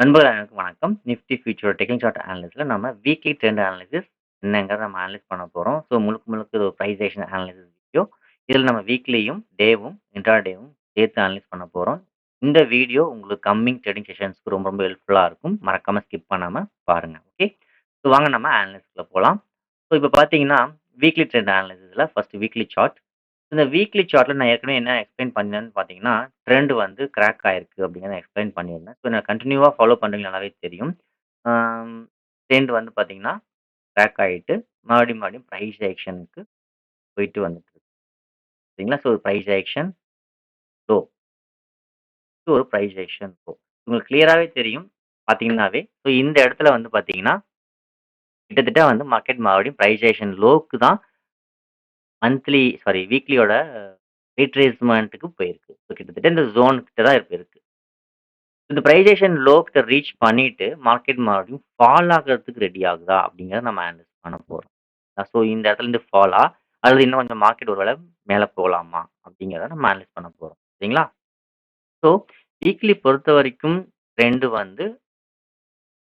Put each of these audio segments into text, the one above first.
நண்பர்கள் அனைவருக்கும் வணக்கம். நிஃப்டி ஃபியூச்சர் டெக்னிக்கல் சார்ட் அனாலிசிஸ்ல நம்ம வீக்லி ட்ரெண்ட் அனாலிசிஸ் என்னங்கிறத நம்ம அனலைஸ் பண்ண போறோம். ஸோ முழுக்க முழுக்க இது ஒரு பிரைஸ் ஆக்ஷன் அனாலிசிஸ் வீடியோ. இதில நம்ம வீக்லியும், டேவும், இன்ட்ராடேவும் சேர்த்து அனலைஸ் பண்ண போறோம். இந்த வீடியோ உங்களுக்கு கம்மிங் ட்ரேடிங் செஷன்ஸ்க்கு ரொம்ப ரொம்ப ஹெல்ப்ஃபுல்லா இருக்கும். மறக்காம ஸ்கிப் பண்ணாம பாருங்க. ஓகே. ஸோ வாங்க நம்ம அனாலிசிஸ்குள்ள போலாம். ஸோ இப்ப பார்த்தீங்கன்னா, வீக்லி ட்ரெண்ட் அனாலிசிஸ்ல ஃபர்ஸ்ட் வீக்லி சார்ட். இந்த வீக்லி சார்ட்ல நான் ஏற்கனவே என்ன எக்ஸ்பிளைன் பண்ணேன்னு பார்த்தீங்கன்னா, ட்ரெண்ட் வந்து கிராக் ஆயிருக்கு அப்படிங்கிறத எக்ஸ்பிளைன் பண்ணியிருந்தேன். ஸோ நான் கன்டினியூவா ஃபாலோ பண்றீங்க நல்லாவே தெரியும். ஆம் ட்ரெண்ட் வந்து பார்த்தீங்கன்னா, கிராக் ஆயிட்டு மறுபடியும் பிரைஸ் ஆக்ஷனுக்கு போயிட்டு வந்துட்டு இருக்கு. சரிங்களா? So price action low. ஒரு பிரைஸ் ஆக்ஷன் லோ. உங்களுக்கு கிளியராவே தெரியும் பார்த்தீங்கன்னாவே. ஸோ இந்த இடத்துல வந்து பார்த்தீங்கன்னா, கிட்டத்தட்ட வந்து மார்க்கெட் மறுபடியும் பிரைஸ் ஆக்ஷன் லோக்கு தான் வீக்லியோட ரீட்ரேஸ்மென்ட்க்கு போயிருக்கு. ஸோ கிட்டத்தட்ட இந்த ஜோன் கிட்ட தான் இப்ப இருக்கு. இந்த பிரைசேஷன் லோ கிட்ட ரீச் பண்ணிட்டு, மார்க்கெட் மறுபடியும் ஃபால் ஆகுறதுக்கு ரெடி ஆகுதா? அப்படிங்கிறத நம்ம அனலைஸ் பண்ண போறோம். ஸோ இந்த இடத்துல இருந்து ஃபாலா? அல்லது இன்னும் கொஞ்சம் மார்க்கெட் ஒரு வேள மேல போலாமா? அப்படிங்கிறத நம்ம அனலைஸ் பண்ண போறோம். சரிங்களா? ஸோ வீக்லி பொறுத்தவரைக்கும் ட்ரெண்ட் வந்து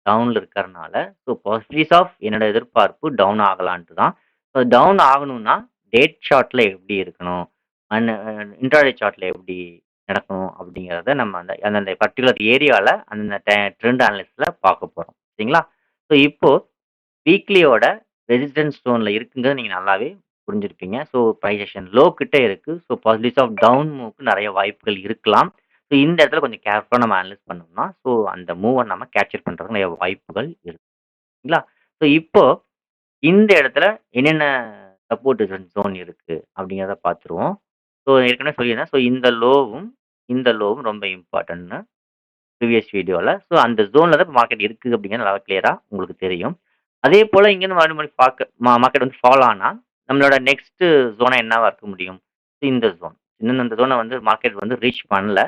டவுன்ல இருக்கறனால, ஸோ பாசிபிலிட்டீஸ் ஆஃப் என்னோட எதிர்பார்ப்பு டவுன் ஆகலான்ட்டு தான். ஸோ டவுன் ஆகணும்னா, டேட் சார்ட்ல எப்படி இருக்கணும்? அண்ட் இன்ட்ராடே சார்ட்ல எப்படி நடக்கணும்? அப்படிங்கிறத நம்ம அந்த அந்தந்த பர்ட்டிகுலர் ஏரியால அந்தந்த ட்ரெண்ட் அனலிசிஸ்ல பார்க்க போறோம். சரிங்களா? ஸோ இப்போ வீக்லியோட ரெசிஸ்டன்ஸ் ஜோன்ல இருக்குங்கிறத நீங்க நல்லாவே புரிஞ்சிருப்பீங்க. ஸோ பிரைஸ் ஆக்ஷன் லோ கிட்ட இருக்கு. ஸோ பாசிபிலிட்டீஸ் ஆஃப் டவுன் மூவ்க்கு நெறைய வாய்ப்புகள் இருக்கலாம். ஸோ இந்த இடத்துல கொஞ்சம் கேர்ஃபுல்லா நம்ம அனலைஸ் பண்ணோம்னா, ஸோ அந்த மூவ நம்ம கேப்சர் பண்றதுக்கு நெறைய வாய்ப்புகள் இருக்குங்களா? ஸோ இப்போ இந்த இடத்துல என்னென்ன சப்போர்ட் ஜோன் இருக்கு அப்படிங்கிறத பார்த்துருவோம். ஸோ ஏற்கனவே சொல்லியிருந்தேன். ஸோ இந்த லோவும் ரொம்ப இம்பார்ட்டன்ட்னு ப்ரீவியஸ் வீடியோல. ஸோ அந்த ஜோன்ல தான் மார்க்கெட் இருக்கு அப்படிங்கிறது நல்லா கிளியரா உங்களுக்கு தெரியும். அதே போல இங்கேருந்து மறுபடியும் பார்க்க மார்க்கெட் வந்து ஃபால் ஆனா, நம்மளோட நெக்ஸ்ட் ஜோனா என்னவா இருக்க முடியும்? இந்த ஜோன். இன்னும் அந்த ஜோன வந்து மார்க்கெட் வந்து ரீச் பண்ணல.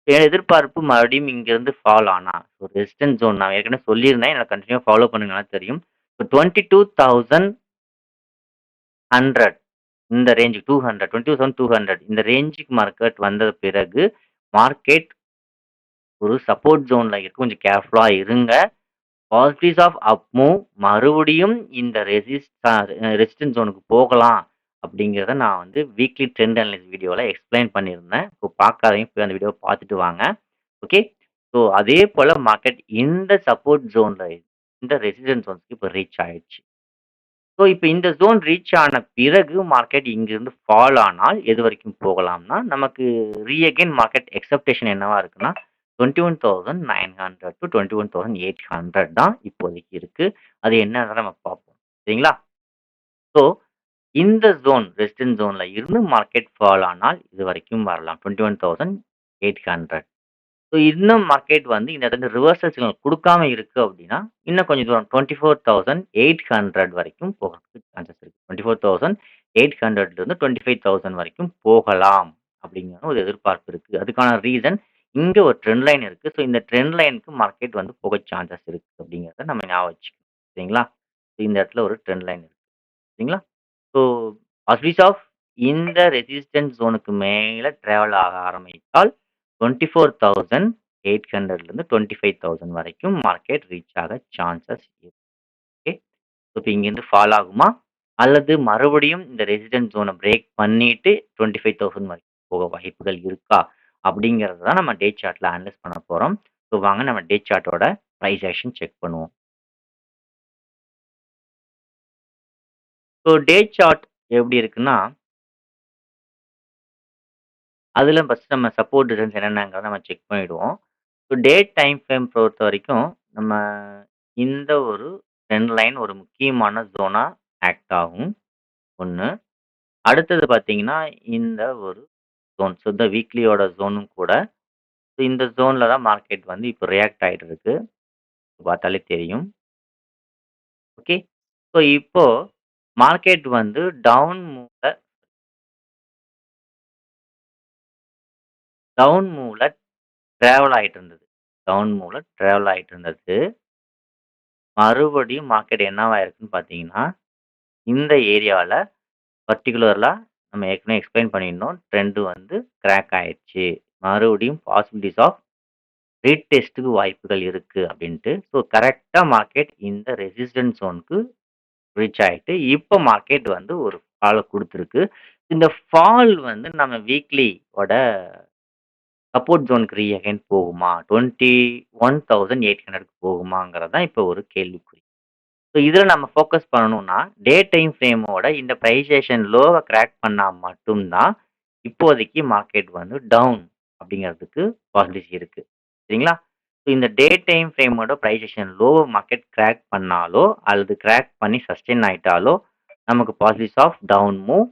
என் எதிர்பார்ப்பு மறுபடியும் இங்கேருந்து ஃபால் ஆனா, ஒரு ரெசிஸ்டன்ஸ் ஜோன் நான் ஏற்கனவே சொல்லியிருந்தேன். என்ன கன்டினியூவா ஃபாலோ பண்ணுங்க நல்லா தெரியும். இப்போ 22,100 இந்த ரேஞ்ச் 200 22,200 இந்த ரேஞ்சுக்கு மார்க்கெட் வந்த பிறகு, மார்க்கெட் ஒரு சப்போர்ட் ஜோன்ல இருக்கு. கொஞ்சம் கேர்ஃபுல்லா இருங்க. பாசிபிலிட்டீஸ் ஆஃப் அப் மூவ் மறுபடியும் இந்த ரெசிஸ்டன்ஸ் ஜோனுக்கு போகலாம் அப்படிங்கிறத நான் வந்து வீக்லி ட்ரெண்ட் அனலைஸ் வீடியோல எக்ஸ்பிளைன் பண்ணியிருந்தேன். ஸோ பார்க்காதவங்க போய் அந்த வீடியோவ பார்த்துட்டு வாங்க. ஓகே. ஸோ அதே போல மார்க்கெட் இந்த சப்போர்ட் ஜோன்ல இந்த ரெசிஸ்டன்ஸ் ஜோன்ஸ்க்கு இப்போ ரீச் ஆயிடுச்சு. ஸோ இப்ப இந்த ஜோன் ரீச் ஆன பிறகு மார்க்கெட் இங்கிருந்து ஃபால் ஆனால் எது வரைக்கும் போகலாம்னா, நமக்கு அகைன் மார்க்கெட் எக்ஸ்பெக்டேஷன் என்னவா இருக்குன்னா, 21,900 டூ 21,800 தான் இப்போதைக்கு இருக்கு. அது என்னன்றத நம்ம பார்ப்போம். சரிங்களா? ஸோ இந்த ஜோன் ரெசிஸ்டன்ஸ் ஜோன்ல இருந்து மார்க்கெட் ஃபால் ஆனால் இதுவரைக்கும் வரலாம். 21,800. ஸோ இன்னும் மார்க்கெட் வந்து இந்த இடத்துல ரிவர்சல் சிக்னல் குடுக்காம இருக்கு அப்படின்னா, இன்னும் கொஞ்சம் தூரம் 24,800 வரைக்கும் போகறதுக்கு சான்சஸ் இருக்கு. 24,800 இருந்து 25,000 வரைக்கும் போகலாம் அப்படிங்கிற ஒரு எதிர்பார்ப்பு இருக்கு. அதுக்கான ரீசன் இங்க ஒரு ட்ரெண்ட் லைன் இருக்கு. ஸோ இந்த ட்ரெண்ட் லைனுக்கு மார்க்கெட் வந்து போக சான்சஸ் இருக்கு அப்படிங்கிறத நம்ம ஞாபகம் வச்சுக்கணும். சரிங்களா? இந்த இடத்துல ஒரு ட்ரெண்ட் லைன் இருக்கு. சரிங்களா? ஸோ ஆஸ்பீஸ் ஆஃப் இந்த ரெசிஸ்டன்ஸ் ஜோனுக்கு மேல டிராவல் ஆக ஆரம்பித்தால் 24,800 இருந்து 25,000 வரைக்கும் மார்க்கெட் ரீச் ஆக சான்சஸ் இருக்கு. ஓகே. இப்ப இங்கிருந்து ஃபால் ஆகுமா? அல்லது மறுபடியும் இந்த ரெசிஸ்டன்ஸ் ஜோன பிரேக் பண்ணிட்டு 25,000 வரைக்கும் போக வாய்ப்புகள் இருக்கா? அப்படிங்கிறத தான் நம்ம டே சார்ட்ல அனலைஸ் பண்ண போறோம். ஸோ வாங்க நம்ம டே சார்ட்டோட பிரைஸ் ஆக்ஷன் செக் பண்ணுவோம். ஸோ டே சார்ட் எப்படி இருக்குன்னா, அதில ஃபர்ஸ்ட் நம்ம சப்போர்ட் ரெசிஸ்டன்ஸ் என்னென்னங்கிறத நம்ம செக் பண்ணிடுவோம். ஸோ டே டைம் ஃப்ரேம் பொறுத்தவரைக்கும், நம்ம இந்த ஒரு ட்ரெண்ட் லைன் ஒரு முக்கியமான ஜோனா ஆக்ட் ஆகும். 1. அடுத்தது பார்த்தீங்கன்னா, இந்த ஒரு ஜோன். ஸோ இந்த வீக்லியோட ஜோனும் கூட. ஸோ இந்த ஜோன்ல தான் மார்க்கெட் வந்து இப்போ ரியாக்ட் ஆயிட்டு இருக்கு. பார்த்தாலே தெரியும். ஓகே. ஸோ இப்போ மார்க்கெட் வந்து டவுன் மூவ்ல டிராவல் ஆயிட்டு இருந்தது. டவுன் மூவ்ல டிராவல் ஆயிட்டு இருந்தது. மறுபடியும் மார்க்கெட் என்னவாயிருக்குன்னு பார்த்தீங்கன்னா, இந்த ஏரியால பர்ட்டிகுலர்லா நம்ம ஏற்கனவே எக்ஸ்பிளைன் பண்ணியிருந்தோம். ட்ரெண்ட் வந்து கிராக் ஆயிருச்சு. மறுபடியும் பாசிபிலிட்டீஸ் ஆஃப் ரீடெஸ்ட்டுக்கு வாய்ப்புகள் இருக்கு அப்படின்ட்டு. ஸோ கரெக்ட்டா மார்க்கெட் இந்த ரெசிஸ்டன்ஸ் ஜோனுக்கு ரீச் ஆயிட்டு, இப்ப மார்க்கெட் வந்து ஒரு ஃபால குடுத்துருக்கு. இந்த ஃபால் வந்து நம்ம வீக்லி ஓட சப்போர்ட் ஜோனுக்கு அகைன் போகுமா? 21,800க்கு போகுமாங்கிறது தான் இப்ப ஒரு கேள்விக்குறி. ஸோ இதுல நம்ம ஃபோக்கஸ் பண்ணணும்னா, டே டைம் ஃப்ரேமோட இந்த பிரைசேஷன் லோவ கிராக் பண்ணா மட்டும் தான், இப்போதைக்கு மார்க்கெட் வந்து டவுன் அப்படிங்கிறதுக்கு பாசிபிலிட்டி இருக்கு. சரிங்களா? ஸோ இந்த டே டைம் ஃப்ரேமோட பிரைசேஷன் லோவ மார்க்கெட் கிராக் பண்ணாலோ, அல்லது கிராக் பண்ணி சஸ்டெயின் ஆயிட்டாலோ, நமக்கு possibilities of down move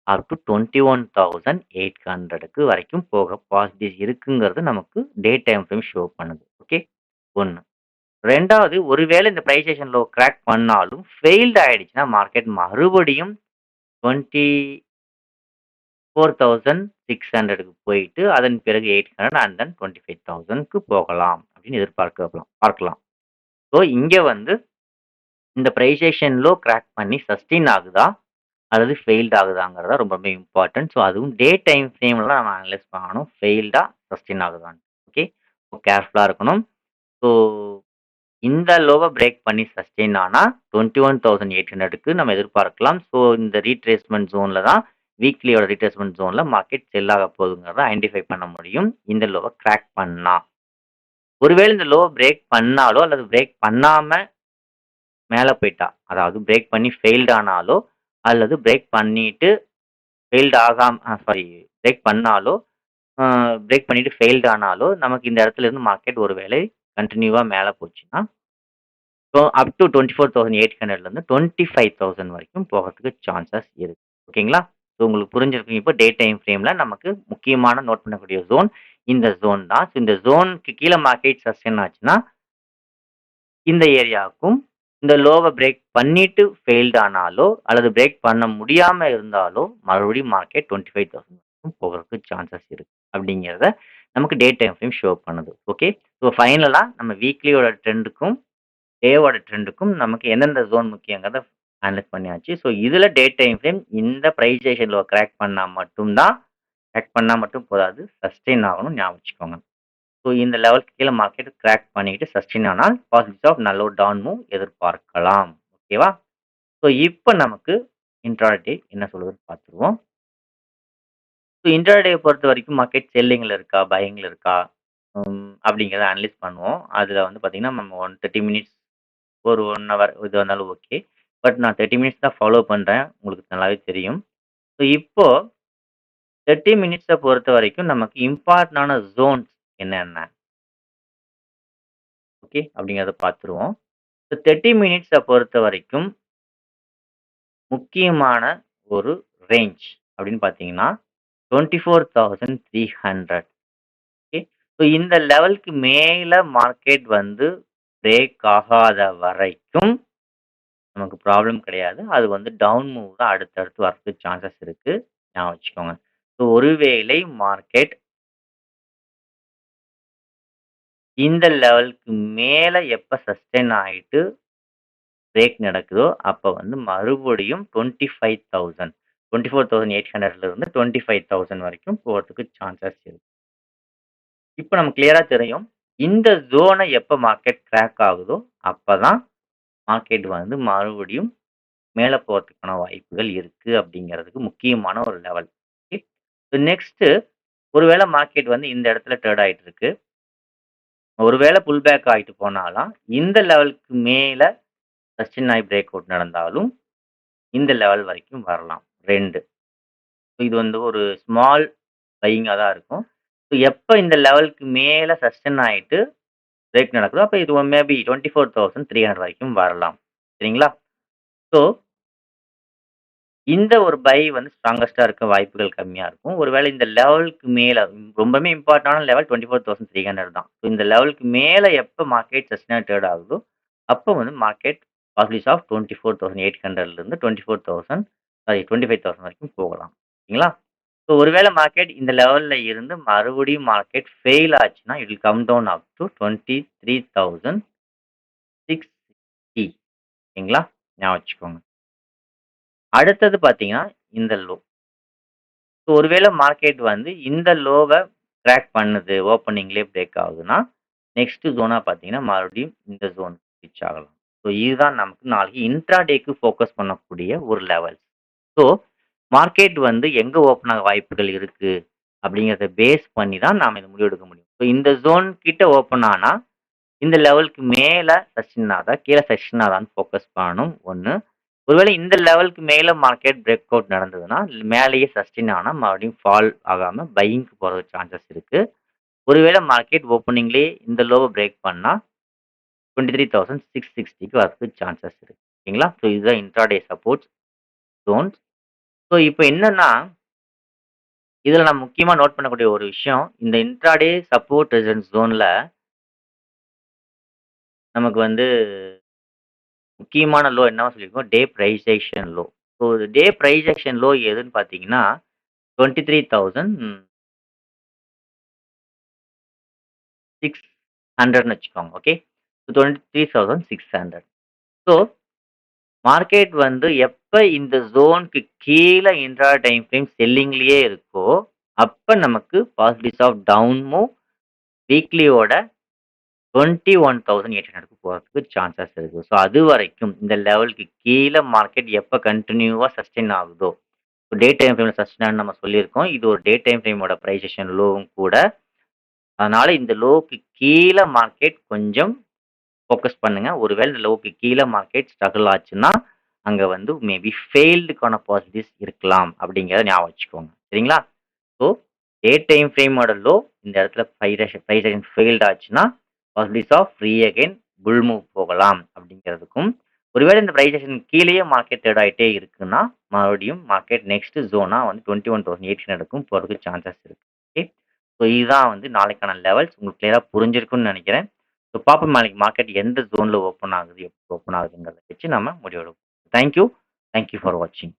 up to 21,800க்கு வரைக்கும் போக பாசிபிலிட்டிஸ் இருக்குங்கிறது நமக்கு டே டைம் ஃப்ரேம் ஷோ பண்ணுது. ஓகே. 1. 2வது ஒருவேளை இந்த பிரைஸ் ஆக்ஷன் லோ கிராக் பண்ணாலும் ஃபெயில்ட் ஆயிடுச்சுன்னா மார்க்கெட் மறுபடியும் 24,600க்கு போயிட்டு அதன் பிறகு 800 அண்ட் தென் 25,000க்கு போகலாம் அப்படின்னு பார்க்கலாம். ஸோ இங்க வந்து இந்த பிரைஸ் ஆக்ஷன் லோ கிராக் பண்ணி சஸ்டெயின் ஆகுதா அல்லது ஃபெயில்ட் ஆகுதாங்கிறதா ரொம்பவே இம்பார்ட்டன்ட். ஸோ அதுவும் டே டைம் ஃப்ரேம்ல நம்ம அனலைஸ் பண்ணணும். ஃபெயில்டா சஸ்டெயின் ஆகுதான்னு. ஓகே. கேர்ஃபுல்லா இருக்கணும். ஸோ இந்த லோவ பிரேக் பண்ணி சஸ்டெயின் ஆனா 21,800க்கு நம்ம எதிர்பார்க்கலாம். ஸோ இந்த ரீட்ரேஸ்மென்ட் ஜோன்ல தான் வீக்லியோட ரீட்ரேஸ்மென்ட் ஜோன்ல மார்க்கெட் செல் ஆக போகுதுங்கிறத ஐடென்டிஃபை பண்ண முடியும். இந்த லோவ கிராக் பண்ணா. ஒருவேளை இந்த லோவ பிரேக் பண்ணாலோ அல்லது பிரேக் பண்ணாம மேல போயிட்டா, அதாவது பிரேக் பண்ணி ஃபெயில்ட் ஆனாலோ அல்லது பிரேக் பண்ணிட்டு ஃபெயில்ட் ஆகாம சாரி பிரேக் பண்ணாலோ, பிரேக் பண்ணிட்டு ஃபெயில்ட் ஆனாலோ நமக்கு இந்த இடத்துல இருந்து மார்க்கெட் ஒருவேளை கன்டினியூவா மேல போச்சுன்னா ஸோ அப் டூ 24,800லேருந்து 25,000 வரைக்கும் போகிறதுக்கு சான்சஸ் இருக்கு. ஓகேங்களா? ஸோ உங்களுக்கு புரிஞ்சிருக்கும். இப்போ டே டைம் ஃப்ரேம்ல நமக்கு முக்கியமான நோட் பண்ணக்கூடிய ஜோன் இந்த ஜோன் தான். ஸோ இந்த ஜோனுக்கு கீழ மார்க்கெட் சஸ்டெயின் ஆச்சுன்னா, இந்த ஏரியாவுக்கும் இந்த லோவ பிரேக் பண்ணிட்டு ஃபெயில்ட் ஆனாலோ, அல்லது பிரேக் பண்ண முடியாம இருந்தாலோ, மறுபடியும் மார்க்கெட் 25,000 வரைக்கும் போகறதுக்கு சான்சஸ் இருக்கு. அப்படிங்கிறத நமக்கு டே டைம் ஃப்ரேம் ஷோ பண்ணுது. ஓகே. ஸோ ஃபைனலா நம்ம வீக்லியோட ட்ரெண்டுக்கும் டேவோட ட்ரெண்டுக்கும் நமக்கு எந்தெந்த ஜோன் முக்கியங்கிறத அனலைஸ் பண்ணியாச்சு. ஸோ இதில டே டைம் ஃப்ரேம் இந்த பிரைஸேஷன் லோ கிராக் பண்ணா மட்டும் தான் கிராக் பண்ணா மட்டும் போதாது. சஸ்டெயின் ஆகணும் ஞாபகம் வச்சுக்கோங்க. ஸோ இந்த லெவலுக்கு கீழ மார்க்கெட் கிராக் பண்ணிட்டு சஸ்டெயின் ஆனால் பாசிட்டிவ்ஸ் ஆஃப் நல்ல ஒரு டவுன் மூவ் எதிர்பார்க்கலாம். ஓகேவா? ஸோ இப்ப நமக்கு இன்ட்ராடே என்ன சொல்லுதுன்னு பார்த்துருவோம். ஸோ இன்ட்ராடே பொறுத்தவரைக்கும் மார்க்கெட் செல்லிங்ல இருக்கா? பையிங்ல இருக்கா? அப்படிங்கிறத அனலைஸ் பண்ணுவோம். அதில வந்து பார்த்தீங்கன்னா, நம்ம 30 மினிட்ஸ் ஒரு 1 ஹவர் இது வந்தாலும் ஓகே. பட் நான் 30 மினிட்ஸ் தான் ஃபாலோ பண்றேன். உங்களுக்கு நல்லாவே தெரியும். ஸோ இப்போ 30 மினிட்ஸ பொறுத்தவரைக்கும் நமக்கு இம்பார்ட்டன்டான ஜோன்ஸ் என்னென்ன? ஓகே. அப்படிங்கிறத பார்த்துருவோம். ஸோ 30 மினிட்ஸ பொறுத்தவரைக்கும் முக்கியமான ஒரு ரேஞ்ச் அப்படின்னு பார்த்தீங்கன்னா, 24,300 ஓகே. ஸோ இந்த லெவலுக்கு மேல மார்க்கெட் வந்து பிரேக் ஆகாத வரைக்கும் நமக்கு ப்ராப்ளம் கிடையாது. அது வந்து டவுன் மூவ் தான் அடுத்தடுத்து வரதுக்கு சான்சஸ் இருக்கு. ஞாபகம் வச்சுக்கோங்க. ஸோ ஒருவேளை மார்க்கெட் இந்த லெவலுக்கு மேல எப்ப சஸ்டெயின் ஆயிட்டு பிரேக் நடக்குதோ, அப்ப வந்து மறுபடியும் 25,000 24,800ல இருந்து 25,000 வரைக்கும் போறதுக்கு சான்சஸ் இருக்கு. இப்ப நமக்கு கிளியரா தெரியும். இந்த ஜோன எப்ப மார்க்கெட் கிராக் ஆகுதோ, அப்பதான் மார்க்கெட் வந்து மறுபடியும் மேல போறதுக்கான வாய்ப்புகள் இருக்கு அப்படிங்கிறதுக்கு முக்கியமான ஒரு லெவல். ஓகே. நெக்ஸ்ட்டு ஒருவேளை மார்க்கெட் வந்து இந்த இடத்துல ட்ரேட் ஆயிட்டு இருக்கு. ஒருவேளை புல் பேக் ஆயிட்டு போனாலாம், இந்த லெவலுக்கு மேல சஸ்டெயின் ஆயி பிரேக் அவுட் நடந்தாலும், இந்த லெவல் வரைக்கும் வரலாம். 2 இது வந்து ஒரு ஸ்மால் பையிங்கா தான் இருக்கும். ஸோ எப்ப இந்த லெவலுக்கு மேல சஸ்டெயின் ஆயிட்டு பிரேக் நடக்குதோ, அப்ப இது மேபி 24,300 வரைக்கும் வரலாம். சரிங்களா? ஸோ இந்த ஒரு பை வந்து ஸ்ட்ராங்கஸ்ட்டா இருக்க வாய்ப்புகள் கம்மியா இருக்கும். ஒருவேளை இந்த லெவலுக்கு மேல ரொம்பவுமே இம்பார்ட்டன்டான லெவல் 24,300 தான். ஸோ இந்த லெவலுக்கு மேல எப்ப மார்க்கெட் சஸ்டெய்னா ட்ரேட் ஆகுதோ, அப்ப வந்து மார்க்கெட் பாசிட்டிவ்ஸ் ஆஃப் 24,800லிருந்து 24,000 சாரி 25,000 வரைக்கும் போகலாம். சரிங்களா? ஸோ ஒருவேளை மார்க்கெட் இந்த லெவல்ல இருந்து மறுபடியும் மார்க்கெட் ஃபெயில் ஆச்சுன்னா, it will come down up to 23,660 ஓகேங்களா? ஞாபகம் வச்சுக்கோங்க. அடுத்தது பார்த்தீங்கன்னா, இந்த லோ. ஸோ ஒருவேளை மார்க்கெட் வந்து இந்த லோவ கிராக் பண்ணுது. ஓப்பனிங்லயே பிரேக் ஆகுதுன்னா, நெக்ஸ்ட் ஜோனா பார்த்தீங்கன்னா, மறுபடியும் இந்த ஜோன் ரீச் ஆகலாம். ஸோ இதுதான் நமக்கு நாளைக்கு இன்ட்ராடேக்கு ஃபோக்கஸ் பண்ணக்கூடிய ஒரு லெவல். ஸோ மார்க்கெட் வந்து எங்க ஓப்பன் ஆக வாய்ப்புகள் இருக்கு அப்படிங்கிறத பேஸ் பண்ணி தான் நாம இந்த முடிவு எடுக்க முடியும். ஸோ இந்த ஜோன் கிட்ட ஓப்பன் ஆனா, இந்த லெவலுக்கு மேல சஸ்டெயின் ஆகுதா, கீழ சஸ்டெயின் ஆகுதான்னு ஃபோக்கஸ் பண்ணணும் 1. ஒருவேளை இந்த லெவலுக்கு மேல மார்க்கெட் பிரேக் அவுட் நடந்ததுன்னா, மேலேயே சஸ்டெயின் ஆனா மறுபடியும் ஃபால் ஆகாம பையிங்க்கு போறதுக்கு சான்சஸ் இருக்கு. ஒருவேளை மார்க்கெட் ஓப்பனிங்லயே இந்த லோவ பிரேக் பண்ணா 23,660க்கு வரதுக்கு சான்சஸ் இருக்கு. ஓகேங்களா? ஸோ இதுதான் இன்ட்ராடே சப்போர்ட்ஸ் ஜோன்ஸ். ஸோ இப்ப என்னன்னா, இதுல நான் முக்கியமா நோட் பண்ணக்கூடிய ஒரு விஷயம், இந்த இன்ட்ராடே சப்போர்ட் ரெசிஸ்டன்ஸ் ஜோன்ல நமக்கு வந்து முக்கியமான லோ என்னவா சொல்லியிருக்கோம்? டே பிரைஸேஷன் லோ. ஸோ டே பிரைஸேஷன் லோ எதுன்னு பார்த்தீங்கன்னா, 23,600ன்னு வச்சுக்கோங்க. ஓகே. 23,600. ஸோ மார்க்கெட் வந்து எப்ப இந்த ஜோனுக்கு கீழ இன்ட்ரா டைம் ஃப்ரேம் செல்லிங்லயே இருக்கோ, அப்ப நமக்கு பாசிபிலிட்டிஸ் ஆஃப் டவுன் மூவ் வீக்லியோட 21,800க்கு போறதுக்கு சான்சஸ் இருக்கு. ஸோ அதுவரைக்கும் இந்த லெவலுக்கு கீழ மார்க்கெட் எப்ப கன்டினியூவா சஸ்டெயின் ஆகுதோ, டே டைம் ஃப்ரேம்ல சஸ்டெயின் நம்ம சொல்லியிருக்கோம். இது ஒரு டே டைம் ஃப்ரேமோட பிரைஸேஷன் லோவும் கூட. அதனால இந்த லோவுக்கு கீழ மார்க்கெட் கொஞ்சம் ஃபோக்கஸ் பண்ணுங்க. ஒருவேளை இந்த லோவுக்கு கீழ மார்க்கெட் ஸ்ட்ரகிள் ஆச்சுன்னா, அங்க வந்து மேபி ஃபெயில்டுக்கான பாசிபிலிட்டிஸ் இருக்கலாம் அப்படிங்கிறத ஞாபகம் வச்சுக்கோங்க. சரிங்களா? ஸோ டே டைம் ஃப்ரேமோட லோ இந்த இடத்துல பிரைஸ் ஃபெயில்ட் ஆச்சுன்னா, possibilities of again bull move போகலாம் அப்படிங்கிறதுக்கும், ஒருவேளை இந்த பிரைஸேஷன் கீழேயே மார்க்கெட் ட்ரேட் ஆயிட்டே இருக்குன்னா, மறுபடியும் மார்க்கெட் நெக்ஸ்ட் ஜோனா வந்து 21,800க்கும் போறதுக்கு சான்சஸ் இருக்கு. ஓகே. ஸோ இதுதான் வந்து நாளைக்கான லெவல்ஸ். உங்களுக்கு கிளியரா புரிஞ்சிருக்கும்னு நெனைக்கிறேன். ஸோ பார்ப்போம் நாளைக்கு மார்க்கெட் எந்த ஜோன்ல ஓப்பன் ஆகுது, எப்போ ஓப்பன் ஆகுதுங்கிறத வச்சு நம்ம முடிவெடுப்போம். Thank you. Thank you for வாட்சிங்.